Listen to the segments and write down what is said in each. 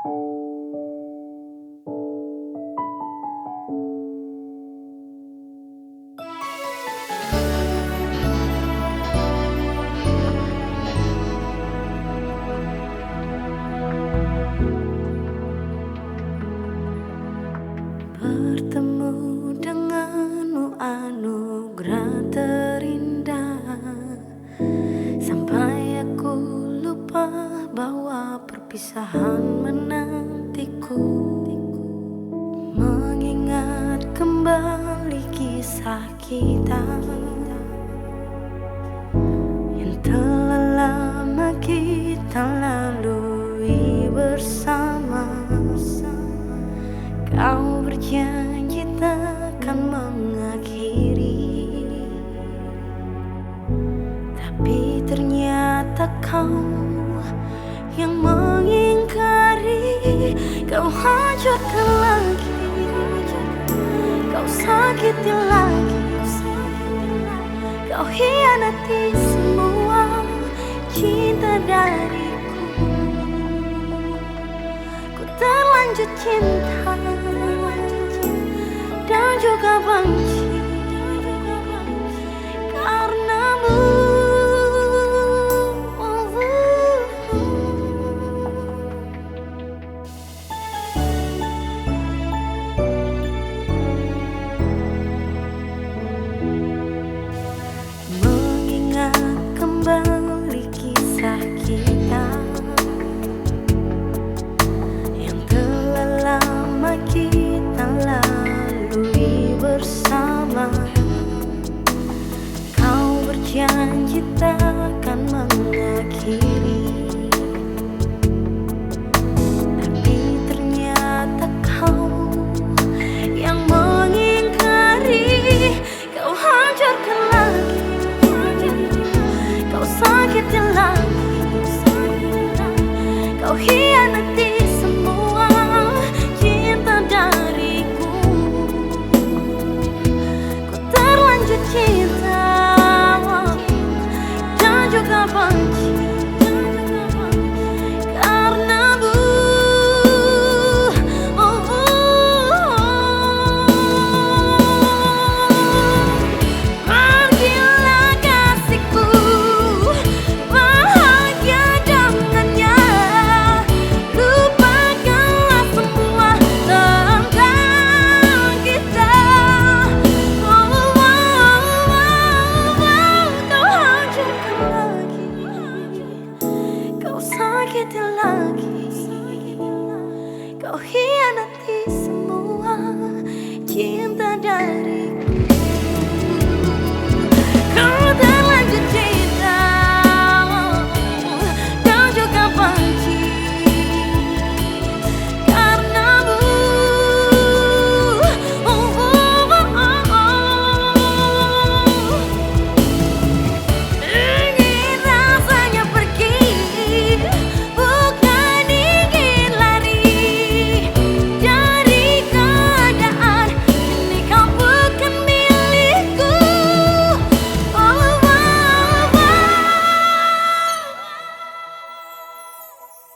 Bertemu denganmu anugerah terindah, sampai aku lupa bahwa perpisahan menantiku. Mengingat kembali kisah kita yang telah lama kita lalui bersama. Kau berjanji takkan mengakhiri, tapi ternyata kau yang mengingkari. Kau hancurkan lagi, kau sakiti lagi, kau hianati semua cinta dariku. Ku terlanjur cinta dan juga benci karenamu. Mengingat kembali kisah kita yang telah lama kita lalui bersama. Kau berjanji takkan mengakhiri, tapi ternyata kau yang mengingkari. Kau hancurkan lagi, kau sakiti lagi, kau hianati semua cinta dariku. Ku terlanjur cinta dan juga benci karenamu. Pergilah kasihku, bahagia dengannya. Lupakanlah semua tentang kita. Kau hancurkan lagi, kau sakiti lagi, kau hianati semua cinta dariku. Kau terlanjur cinta dan juga benci karenamu. Ingin rasanya pergi, bukan ingin lari dari keadaan. Kini kau bukan milikku.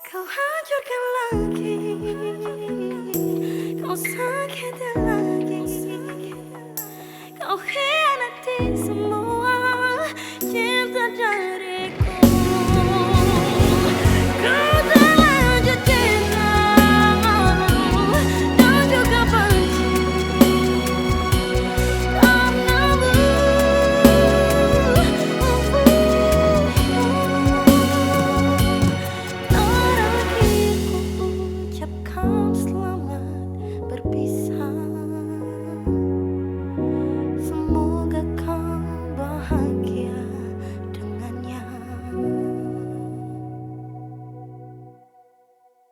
Kau hancurkan lagi, kau sakiti lagi.